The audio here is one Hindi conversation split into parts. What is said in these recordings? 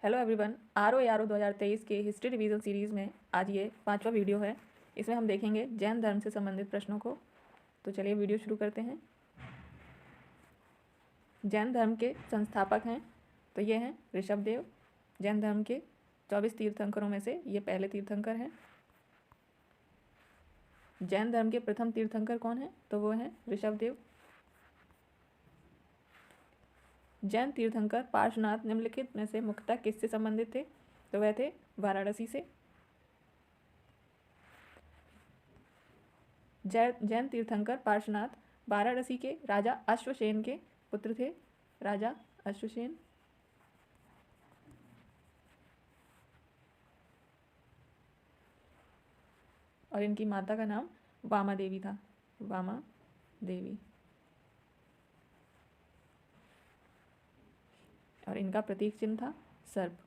हेलो एवरीवन, आर ओ 2023 के हिस्ट्री रिवीजन सीरीज़ में आज ये 5वां वीडियो है। इसमें हम देखेंगे जैन धर्म से संबंधित प्रश्नों को। तो चलिए वीडियो शुरू करते हैं। जैन धर्म के संस्थापक हैं तो ये हैं ऋषभदेव। जैन धर्म के 24 तीर्थंकरों में से ये पहले तीर्थंकर हैं। जैन धर्म के प्रथम तीर्थंकर कौन हैं? तो वो हैं ऋषभदेव। जैन तीर्थंकर पार्श्वनाथ निम्नलिखित में से मुख्यतः किससे संबंधित थे? तो वह थे वाराणसी से। जैन तीर्थंकर पार्श्वनाथ वाराणसी के राजा अश्वसेन के पुत्र थे। राजा अश्वसेन। और इनकी माता का नाम वामा देवी था। वामा देवी। और इनका प्रतीक चिन्ह था सर्प।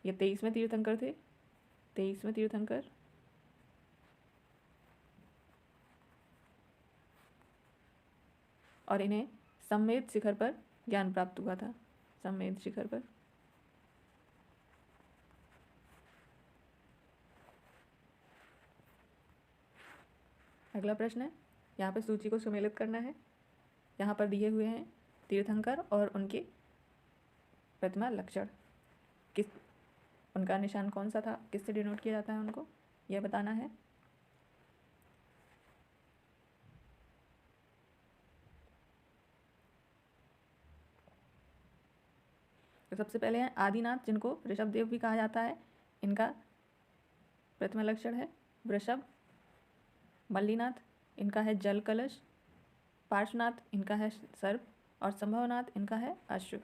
ये 23वें तीर्थंकर थे। 23वें तीर्थंकर। और इन्हें सम्मेद शिखर पर ज्ञान प्राप्त हुआ था। सम्मेद शिखर पर। अगला प्रश्न है, यहाँ पे सूची को सुमेलित करना है। यहाँ पर दिए हुए हैं तीर्थंकर और उनके प्रतिमा लक्षण। किस उनका निशान कौन सा था, किससे डिनोट किया जाता है उनको, यह बताना है। तो सबसे पहले हैं आदिनाथ, जिनको ऋषभदेव भी कहा जाता है। इनका प्रतिमा लक्षण है वृषभ। मल्लीनाथ, इनका है जल कलश। पार्श्वनाथ, इनका है सर्प। और संभवनाथ, इनका है अश्व।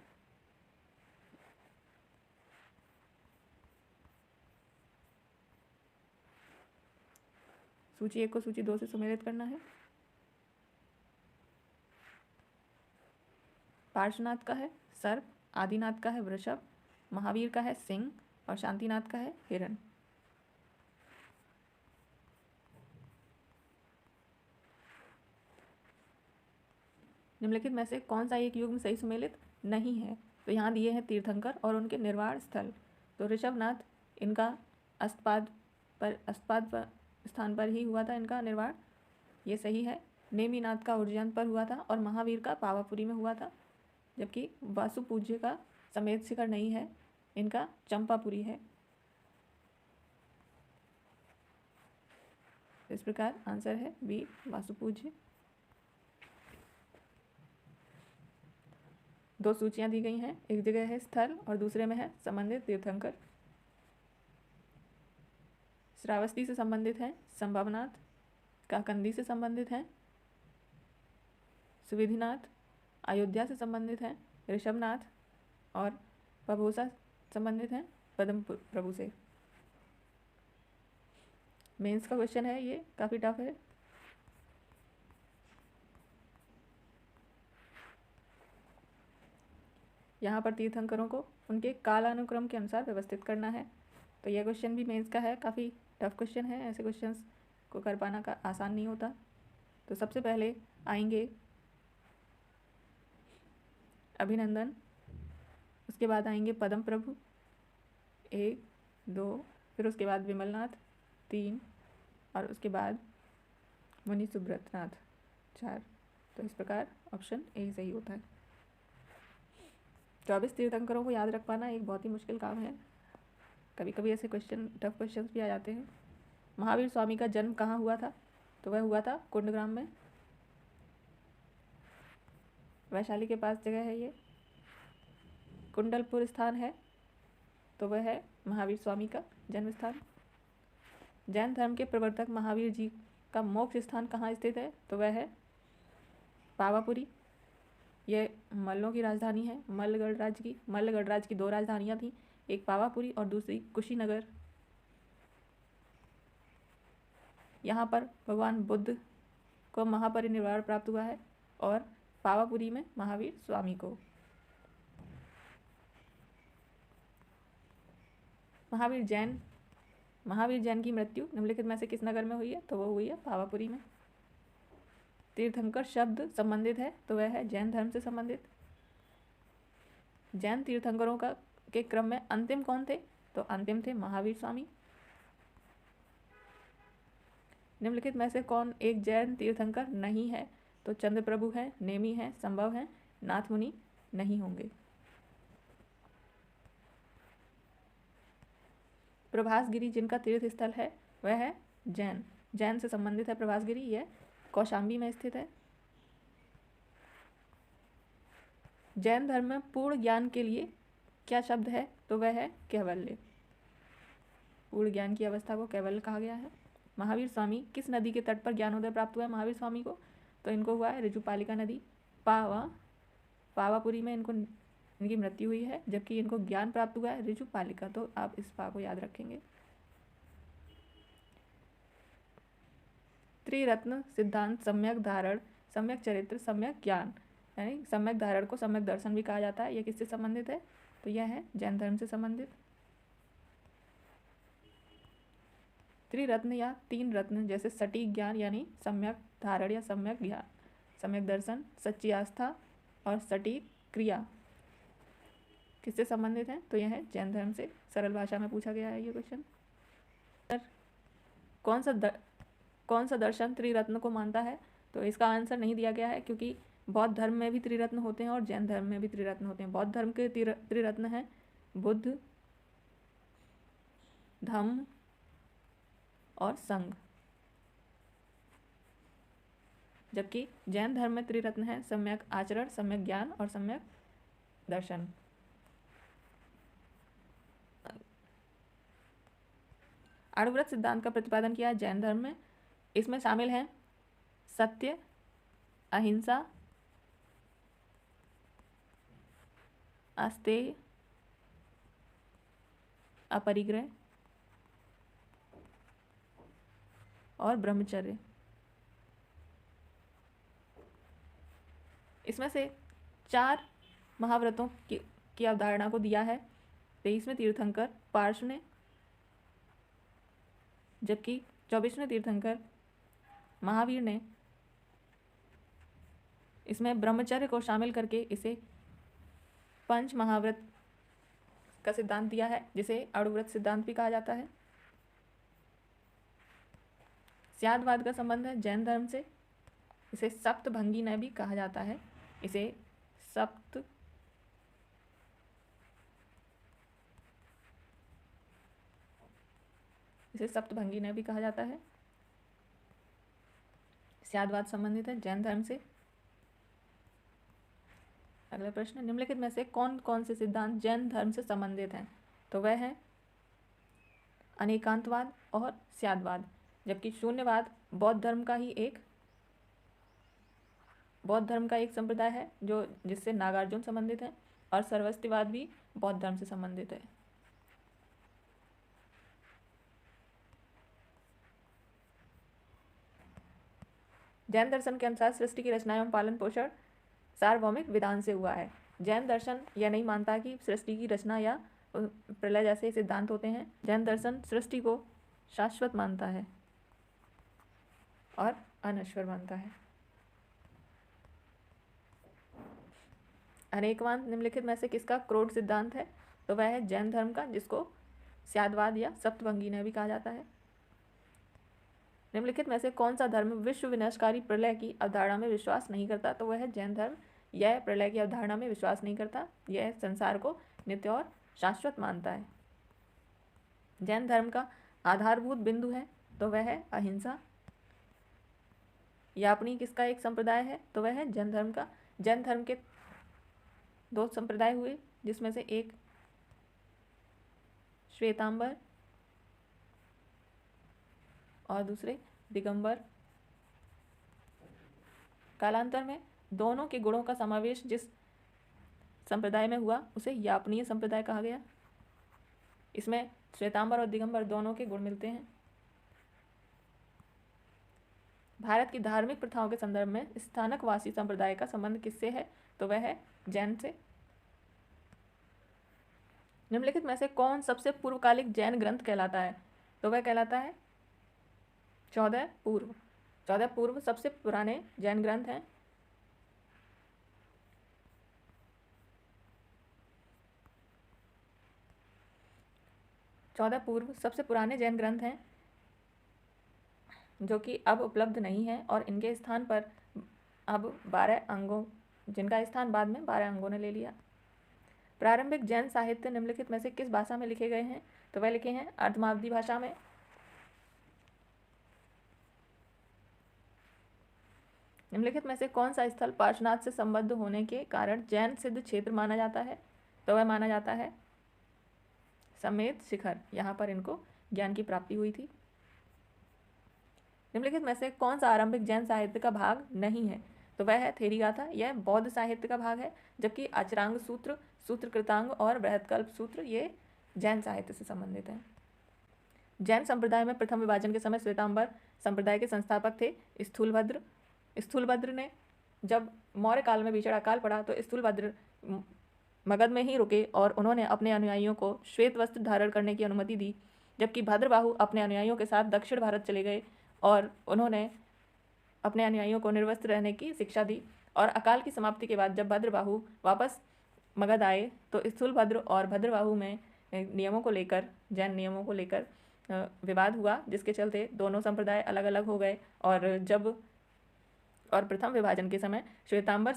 सूची 1 को सूची 2 से सुमेलित करना है। पार्श्वनाथ का है सर्प, आदिनाथ का है वृषभ, महावीर का है सिंह और शांतिनाथ का है हिरण। निम्नलिखित में से कौन सा एक युग्म सही सुमेलित नहीं है? तो यहाँ दिए हैं तीर्थंकर और उनके निर्वाण स्थल। तो ऋषभनाथ, इनका अस्तपाद पर स्थान पर ही हुआ था इनका निर्वाण, ये सही है। नेमिनाथ का उज्जैन पर हुआ था और महावीर का पावापुरी में हुआ था। जबकि वासुपूज्य का समेत शिखर नहीं है, इनका चंपापुरी है। इस प्रकार आंसर है बी, वासुपूज्य। 2 सूचियां दी गई हैं, एक जगह है स्थल और दूसरे में है संबंधित तीर्थंकर। श्रावस्ती से संबंधित हैं संभवनाथ, काकंदी से संबंधित हैं सुविधिनाथ, अयोध्या से संबंधित हैं ऋषभनाथ और पबोसा संबंधित हैं पद्म प्रभु से। मेंस का क्वेश्चन है, ये काफ़ी टफ है। यहाँ पर तीर्थंकरों को उनके कालानुक्रम के अनुसार व्यवस्थित करना है। तो यह क्वेश्चन भी मेंस का है, काफ़ी टफ क्वेश्चन है। ऐसे क्वेश्चंस को कर पाना का आसान नहीं होता। तो सबसे पहले आएंगे अभिनंदन, उसके बाद आएंगे पद्म प्रभु 1 2, फिर उसके बाद विमलनाथ 3 और उसके बाद मुनि सुब्रतनाथ 4। तो इस प्रकार ऑप्शन ए सही होता है। 24 तीर्थंकरों को याद रख पाना एक बहुत ही मुश्किल काम है। कभी कभी ऐसे क्वेश्चन, टफ क्वेश्चन भी आ जाते हैं। महावीर स्वामी का जन्म कहाँ हुआ था? तो वह हुआ था कुंडग्राम में, वैशाली के पास जगह है ये। कुंडलपुर स्थान है तो वह है महावीर स्वामी का जन्म स्थान। जैन धर्म के प्रवर्तक महावीर जी का मोक्ष स्थान कहाँ स्थित है? तो वह है पावापुरी। यह मल्लों की राजधानी है, मल्लगढ़ राज्य की 2 राजधानियाँ थीं, एक पावापुरी और दूसरी कुशीनगर। यहाँ पर भगवान बुद्ध को महापरिनिर्वाण प्राप्त हुआ है और पावापुरी में महावीर स्वामी को। महावीर जैन की मृत्यु निम्नलिखित में से किस नगर में हुई है? तो वो हुई है पावापुरी में। तीर्थंकर शब्द संबंधित है तो वह है जैन धर्म से संबंधित। जैन तीर्थंकरों का के क्रम में अंतिम कौन थे? तो अंतिम थे महावीर स्वामी। निम्नलिखित में से कौन एक जैन तीर्थंकर नहीं है? तो चंद्रप्रभु है, नेमी है, संभव है, नाथ मुनि नहीं होंगे। प्रभासगिरी जिनका तीर्थ स्थल है वह है जैन, जैन से संबंधित है प्रभासगिरी, यह कौशाम्बी में स्थित है। जैन धर्म में पूर्ण ज्ञान के लिए क्या शब्द है? तो वह है कैवल्य। पूर्ण ज्ञान की अवस्था को कैवल्य कहा गया है। महावीर स्वामी किस नदी के तट पर ज्ञानोदय प्राप्त हुआ है महावीर स्वामी को? तो इनको हुआ है ऋजुपालिका नदी, पावापुरी में इनकी मृत्यु हुई है, जबकि इनको ज्ञान प्राप्त हुआ है ऋजुपालिका। तो आप इस पा को याद रखेंगे। त्रिरत्न सिद्धांत सम्यक धारण, सम्यक चरित्र, सम्यक ज्ञान, यानी सम्यक धारण को सम्यक दर्शन भी कहा जाता है। यह किससे संबंधित है? तो यह है जैन धर्म से संबंधित। त्रिरत्न या तीन रत्न जैसे सटीक ज्ञान यानी सम्यक धारण या सम्यक ज्ञान, सम्यक दर्शन, सच्ची आस्था और सटीक क्रिया किससे संबंधित है? तो यह है जैन धर्म से। सरल भाषा में पूछा गया है ये क्वेश्चन। कौन सा दर्शन त्रिरत्न को मानता है? तो इसका आंसर नहीं दिया गया है, क्योंकि बौद्ध धर्म में भी त्रिरत्न होते हैं और जैन धर्म में भी त्रिरत्न होते हैं। बौद्ध धर्म के त्रिरत्न हैं बुद्ध, धम्म और संघ, जबकि जैन धर्म में त्रिरत्न है सम्यक आचरण, सम्यक ज्ञान और सम्यक दर्शन। अणुव्रत सिद्धांत का प्रतिपादन किया जैन धर्म में। इसमें शामिल हैं सत्य, अहिंसा, अस्तेय, अपरिग्रह और ब्रह्मचर्य। इसमें से 4 महाव्रतों की अवधारणा को दिया है 23वें तीर्थंकर पार्श्व ने, जबकि 24वें तीर्थंकर महावीर ने इसमें ब्रह्मचर्य को शामिल करके इसे पंच महाव्रत का सिद्धांत दिया है, जिसे अणुव्रत सिद्धांत भी कहा जाता है। स्यादवाद का संबंध है जैन धर्म से। इसे सप्तभंगी ने भी कहा जाता है। इसे सप्तभंगी ने भी कहा जाता है। स्यादवाद संबंधित है जैन धर्म से। अगला प्रश्न, निम्नलिखित में से कौन कौन से सिद्धांत जैन धर्म से संबंधित हैं? तो वह है अनेकांतवाद और स्यादवाद, जबकि शून्यवाद बौद्ध धर्म का एक संप्रदाय है जो जिससे नागार्जुन संबंधित है, और सर्वस्तिवाद भी बौद्ध धर्म से संबंधित है। जैन दर्शन के अनुसार सृष्टि की रचना एवं पालन पोषण सार्वभौमिक विधान से हुआ है। जैन दर्शन यह नहीं मानता कि सृष्टि की रचना या प्रलय जैसे सिद्धांत होते हैं। जैन दर्शन सृष्टि को शाश्वत मानता है और अनश्वर मानता है। अनेकवाद निम्नलिखित में से किसका क्रोध सिद्धांत है? तो वह है जैन धर्म का, जिसको स्यादवाद या सप्तभंगी ने भी कहा जाता है। निम्नलिखित में से कौन सा धर्म विश्व विनाशकारी प्रलय की अवधारणा में विश्वास नहीं करता? तो वह है जैन धर्म। यह प्रलय की अवधारणा में विश्वास नहीं करता, यह संसार को नित्य और शाश्वत मानता है। जैन धर्म का आधारभूत बिंदु है तो वह है अहिंसा। यापनी किसका एक संप्रदाय है? तो वह है जैन धर्म का। जैन धर्म के 2 संप्रदाय हुए, जिसमें से एक श्वेतांबर और दूसरे दिगंबर। कालांतर में दोनों के गुणों का समावेश जिस संप्रदाय में हुआ उसे यापनीय संप्रदाय कहा गया। इसमें श्वेतांबर और दिगंबर दोनों के गुण मिलते हैं। भारत की धार्मिक प्रथाओं के संदर्भ में स्थानकवासी संप्रदाय का संबंध किससे है? तो वह है जैन से। निम्नलिखित में से कौन सबसे पूर्वकालिक जैन ग्रंथ कहलाता है? तो वह कहलाता है 14 पूर्व। 14 पूर्व सबसे पुराने जैन ग्रंथ हैं। 14 पूर्व सबसे पुराने जैन ग्रंथ हैं जो कि अब उपलब्ध नहीं है और इनके स्थान पर अब 12 अंगों, जिनका स्थान बाद में 12 अंगों ने ले लिया। प्रारंभिक जैन साहित्य निम्नलिखित में से किस भाषा में लिखे गए हैं? तो वह लिखे हैं अर्धमागधी भाषा में। निम्नलिखित में से कौन सा स्थल पार्श्वनाथ से संबद्ध होने के कारण जैन सिद्ध क्षेत्र माना जाता है? तो वह माना जाता है समेत शिखर। यहाँ पर इनको ज्ञान की प्राप्ति हुई थी। निम्नलिखित में से कौन सा आरंभिक जैन साहित्य का भाग नहीं है? तो वह है थेरी गाथा। यह बौद्ध साहित्य का भाग है, जबकि अचरांग सूत्र, सूत्र कृतांग और बृहत्कल्प सूत्र ये जैन साहित्य से संबंधित हैं। जैन संप्रदाय में प्रथम विभाजन के समय श्वेतांबर संप्रदाय के संस्थापक थे स्थूलभद्र। स्थूलभद्र ने जब मौर्य काल में भीषण अकाल पड़ा तो स्थूलभद्र मगध में ही रुके और उन्होंने अपने अनुयायियों को श्वेत वस्त्र धारण करने की अनुमति दी, जबकि भद्रबाहु अपने अनुयायियों के साथ दक्षिण भारत चले गए और उन्होंने अपने अनुयायियों को निर्वस्त्र रहने की शिक्षा दी। और अकाल की समाप्ति के बाद जब भद्रबाहु वापस मगध आए तो स्थूलभद्र और भद्रबाहु में नियमों को लेकर, जैन नियमों को लेकर विवाद हुआ, जिसके चलते दोनों संप्रदाय अलग अलग हो गए। और प्रथम विभाजन के समय श्वेतांबर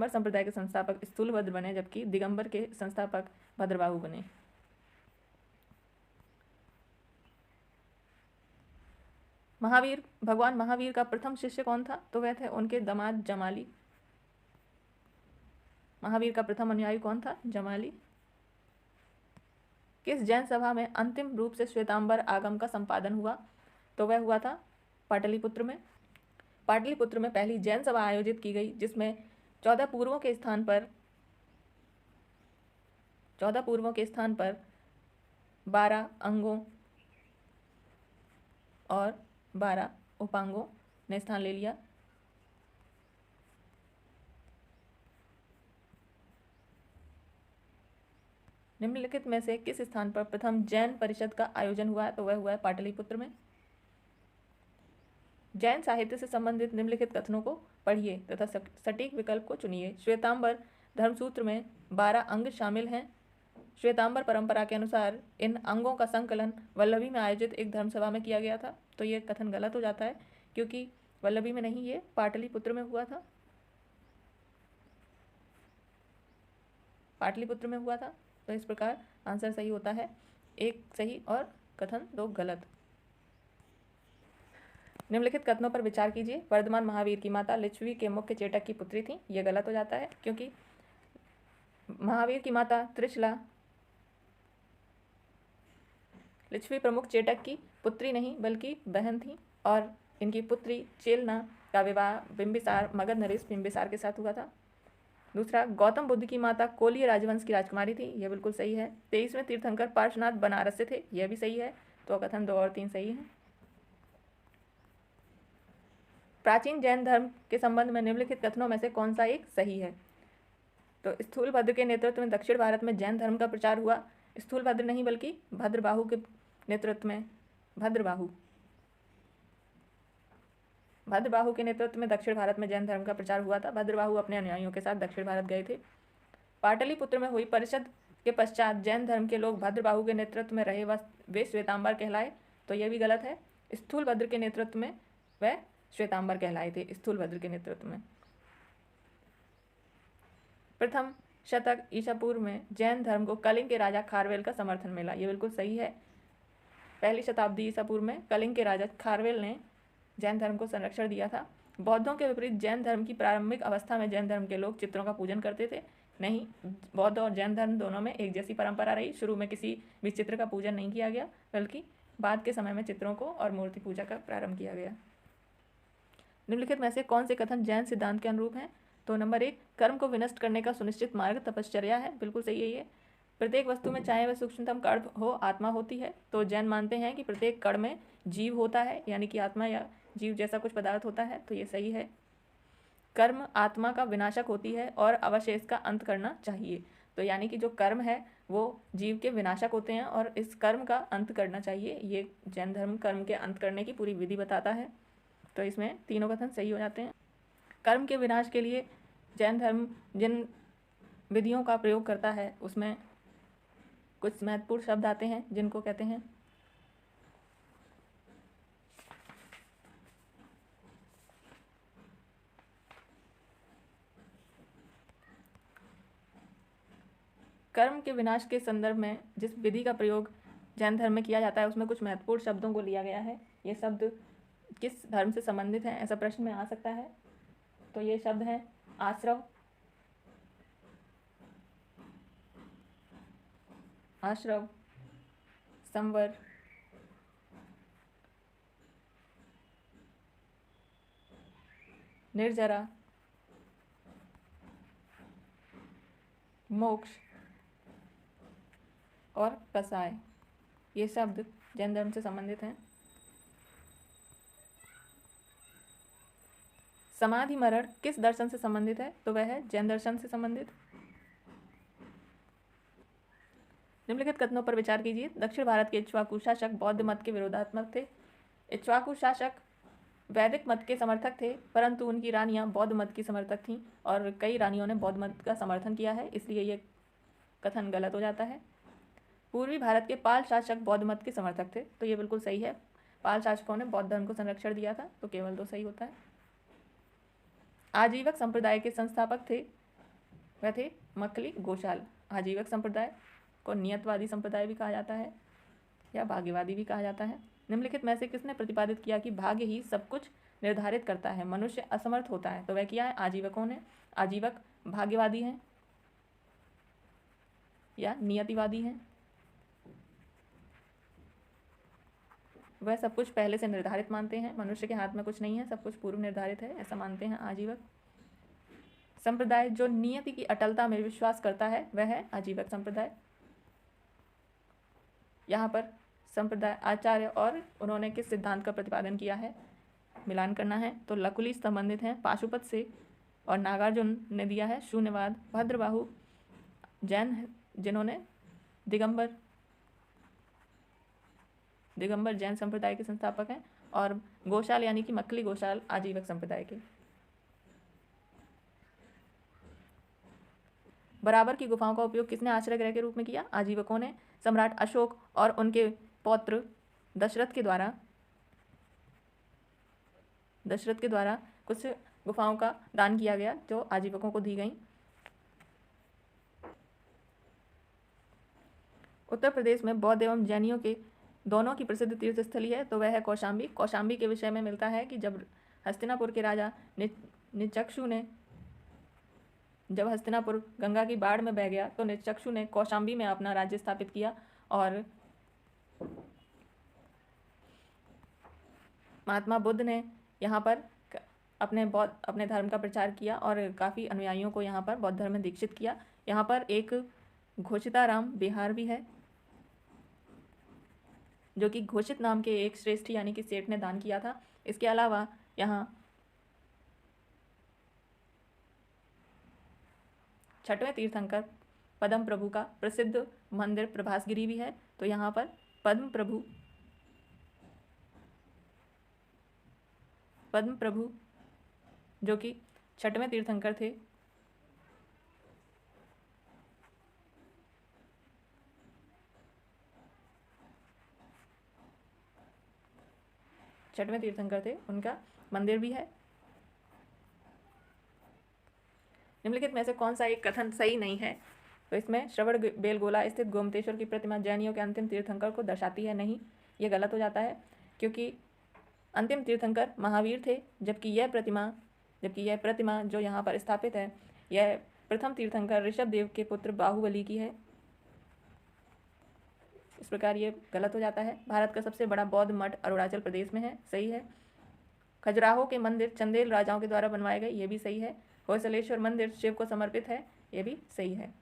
संप्रदाय के संस्थापक स्थूलभद्र बने, जबकि दिगंबर के संस्थापक भद्रबाहु बने। भगवान महावीर का प्रथम शिष्य कौन था? तो वह थे उनके दामाद जमाली। महावीर का प्रथम अनुयायी कौन था? जमाली। किस जैन सभा में अंतिम रूप से श्वेतांबर आगम का संपादन हुआ? तो वह हुआ था पाटलिपुत्र में। पाटलिपुत्र में पहली जैन सभा आयोजित की गई, जिसमें 14 पूर्वों के स्थान पर 12 अंगों और 12 उपांगों ने स्थान ले लिया। निम्नलिखित में से किस स्थान पर प्रथम जैन परिषद का आयोजन हुआ है? तो वह हुआ है पाटलिपुत्र में। जैन साहित्य से संबंधित निम्नलिखित कथनों को पढ़िए तथा सटीक विकल्प को चुनिए। श्वेतांबर धर्मसूत्र में 12 अंग शामिल हैं। श्वेतांबर परंपरा के अनुसार इन अंगों का संकलन वल्लभी में आयोजित एक धर्मसभा में किया गया था। तो ये कथन गलत हो जाता है, क्योंकि वल्लभी में नहीं, ये पाटलिपुत्र में हुआ था। पाटलिपुत्र में हुआ था। तो इस प्रकार आंसर सही होता है, 1 सही और कथन 2 गलत। निम्नलिखित कथनों पर विचार कीजिए। वर्धमान महावीर की माता लिच्छवी के मुख्य चेटक की पुत्री थी। यह गलत हो जाता है, क्योंकि महावीर की माता त्रिशला लिच्छवी प्रमुख चेटक की पुत्री नहीं बल्कि बहन थी, और इनकी पुत्री चेलना का विवाह बिंबिसार, मगध नरेश बिंबिसार के साथ हुआ था। दूसरा, गौतम बुद्ध की माता कोलीय राजवंश की राजकुमारी थी। यह बिल्कुल सही है। 23वें तीर्थंकर पार्श्वनाथ बनारस से थे। यह भी सही है। तो कथन 2 और 3 सही हैं। प्राचीन जैन धर्म के संबंध में निम्नलिखित कथनों में से कौन सा एक सही है? तो स्थूलभद्र के नेतृत्व में दक्षिण भारत में जैन धर्म का प्रचार हुआ। स्थूलभद्र नहीं बल्कि भद्रबाहु के नेतृत्व में भद्रबाहु के नेतृत्व में दक्षिण भारत में जैन धर्म का प्रचार हुआ था। भद्रबाहु अपने अनुयायियों के साथ दक्षिण भारत गए थे। पाटलिपुत्र में हुई परिषद के पश्चात जैन धर्म के लोग भद्रबाहु के नेतृत्व में रहे वे श्वेतांबर कहलाए। तो यह भी गलत है। स्थूलभद्र के नेतृत्व में वह श्वेतांबर कहलाए थे। स्थूलभद्र के नेतृत्व में प्रथम शतक ईसा पूर्व में जैन धर्म को कलिंग के राजा खारवेल का समर्थन मिला। ये बिल्कुल सही है। पहली शताब्दी ईसा पूर्व में कलिंग के राजा खारवेल ने जैन धर्म को संरक्षण दिया था। बौद्धों के विपरीत जैन धर्म की प्रारंभिक अवस्था में जैन धर्म के लोग चित्रों का पूजन करते थे। नहीं, बौद्ध और जैन धर्म दोनों में एक जैसी परंपरा रही। शुरू में किसी भी चित्र का पूजन नहीं किया गया, बल्कि बाद के समय में चित्रों को और मूर्ति पूजा का प्रारंभ किया गया। निम्नलिखित में से कौन से कथन जैन सिद्धांत के अनुरूप हैं? तो नंबर 1, कर्म को विनष्ट करने का सुनिश्चित मार्ग तपश्चर्या है। बिल्कुल सही है ये। प्रत्येक वस्तु में चाहे वह सूक्ष्मतम कण हो, आत्मा होती है। तो जैन मानते हैं कि प्रत्येक कण में जीव होता है, यानी कि आत्मा या जीव जैसा कुछ पदार्थ होता है। तो ये सही है। कर्म आत्मा का विनाशक होती है और अवशेष का अंत करना चाहिए। तो यानी कि जो कर्म है वो जीव के विनाशक होते हैं और इस कर्म का अंत करना चाहिए। ये जैन धर्म कर्म के अंत करने की पूरी विधि बताता है। तो इसमें तीनों कथन सही हो जाते हैं। कर्म के विनाश के लिए जैन धर्म जिन विधियों का प्रयोग करता है उसमें कुछ महत्वपूर्ण शब्द आते हैं जिनको कहते हैं कर्म के विनाश के संदर्भ में जिस विधि का प्रयोग जैन धर्म में किया जाता है उसमें कुछ महत्वपूर्ण शब्दों को लिया गया है। ये शब्द किस धर्म से संबंधित हैं, ऐसा प्रश्न में आ सकता है। तो ये शब्द हैं आश्रव, आश्रव, संवर, निर्जरा, मोक्ष और कसाय। ये शब्द जैन धर्म से संबंधित हैं। समाधि मरण किस दर्शन से संबंधित है? तो वह है जैन दर्शन से संबंधित। निम्नलिखित कथनों पर विचार कीजिए। दक्षिण भारत के इक्ष्वाकु शासक बौद्ध मत के विरोधात्मक थे। इक्ष्वाकु शासक वैदिक मत के समर्थक थे, परंतु उनकी रानियां बौद्ध मत की समर्थक थीं और कई रानियों ने बौद्ध मत का समर्थन किया है, इसलिए ये कथन गलत हो जाता है। पूर्वी भारत के पाल शासक बौद्ध मत के समर्थक थे, तो ये बिल्कुल सही है। पाल शासकों ने बौद्ध धर्म को संरक्षण दिया था, तो केवल 2 सही होता है। आजीवक संप्रदाय के संस्थापक थे, वह थे मक्खली गोशाल। आजीवक संप्रदाय को नियतवादी संप्रदाय भी कहा जाता है या भाग्यवादी भी कहा जाता है। निम्नलिखित में से किसने प्रतिपादित किया कि भाग्य ही सब कुछ निर्धारित करता है, मनुष्य असमर्थ होता है? तो वह किया है आजीवकों ने। आजीवक भाग्यवादी हैं या नियतिवादी हैं। वह सब कुछ पहले से निर्धारित मानते हैं, मनुष्य के हाथ में कुछ नहीं है, सब कुछ पूर्व निर्धारित है, ऐसा मानते हैं आजीवक। संप्रदाय जो नियति की अटलता में विश्वास करता है वह है आजीवक संप्रदाय। यहाँ पर संप्रदाय आचार्य और उन्होंने किस सिद्धांत का प्रतिपादन किया है, मिलान करना है। तो लकुली संबंधित हैं पाशुपत से और नागार्जुन ने दिया है शून्यवाद। भद्रबाहु जैन जिन्होंने दिगंबर जैन संप्रदाय के संस्थापक हैं और गोशाल यानी कि मक्खली गोशाल आजीवक संप्रदाय के। बराबर की गुफाओं का उपयोग किसने आश्रय गृह के रूप में किया? आजीवकों ने। सम्राट अशोक और उनके पौत्र दशरथ के द्वारा कुछ गुफाओं का दान किया गया जो आजीवकों को दी गई। उत्तर प्रदेश में बौद्ध एवं जैनियों के दोनों की प्रसिद्ध तीर्थस्थली है, तो वह है कौशाम्बी। कौशाम्बी के विषय में मिलता है कि जब हस्तिनापुर के राजा निचक्षु ने जब हस्तिनापुर गंगा की बाढ़ में बह गया तो निचक्षु ने कौशाम्बी में अपना राज्य स्थापित किया और महात्मा बुद्ध ने यहाँ पर अपने धर्म का प्रचार किया और काफ़ी अनुयायियों को यहाँ पर बौद्ध धर्म में दीक्षित किया। यहाँ पर एक घोषिताराम विहार भी है जो कि घोषित नाम के एक श्रेष्ठ यानी कि सेठ ने दान किया था। इसके अलावा यहाँ 6वें तीर्थंकर पद्म प्रभु का प्रसिद्ध मंदिर प्रभासगिरी भी है। तो यहाँ पर पद्म प्रभु जो कि 6वें तीर्थंकर थे, उनका मंदिर भी है। निम्नलिखित में से कौन सा एक कथन सही नहीं है? तो इसमें श्रवण बेलगोला स्थित गोमतेश्वर की प्रतिमा जैनियों के अंतिम तीर्थंकर को दर्शाती है। नहीं, ये गलत हो जाता है क्योंकि अंतिम तीर्थंकर महावीर थे, जबकि यह प्रतिमा जो यहाँ पर स्थापित है यह प्रथम तीर्थंकर ऋषभ देव के पुत्र बाहुबली की है। इस प्रकार ये गलत हो जाता है। भारत का सबसे बड़ा बौद्ध मठ अरुणाचल प्रदेश में है, सही है। खजुराहो के मंदिर चंदेल राजाओं के द्वारा बनवाए गए, ये भी सही है। होयसलेश्वर मंदिर शिव को समर्पित है, ये भी सही है।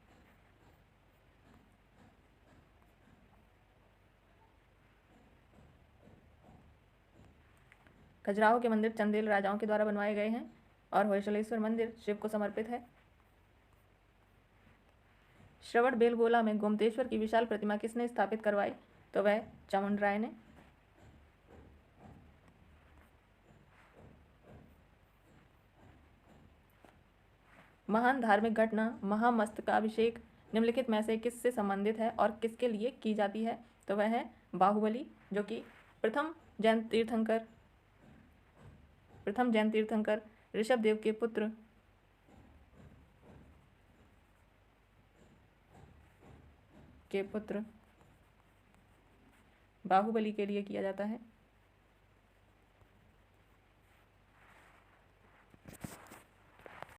खजुराहो के मंदिर चंदेल राजाओं के द्वारा बनवाए गए हैं और होयसलेश्वर मंदिर शिव को समर्पित है। श्रवण बेलगोला में गोमतेश्वर की विशाल प्रतिमा किसने स्थापित करवाई? तो वह चामुंडराय ने। महान धार्मिक घटना महामस्तकाभिषेक निम्नलिखित में से किससे संबंधित है और किसके लिए की जाती है? तो वह है बाहुबली, जो कि प्रथम जैन तीर्थंकर ऋषभदेव के पुत्र बाहुबली के लिए किया जाता है।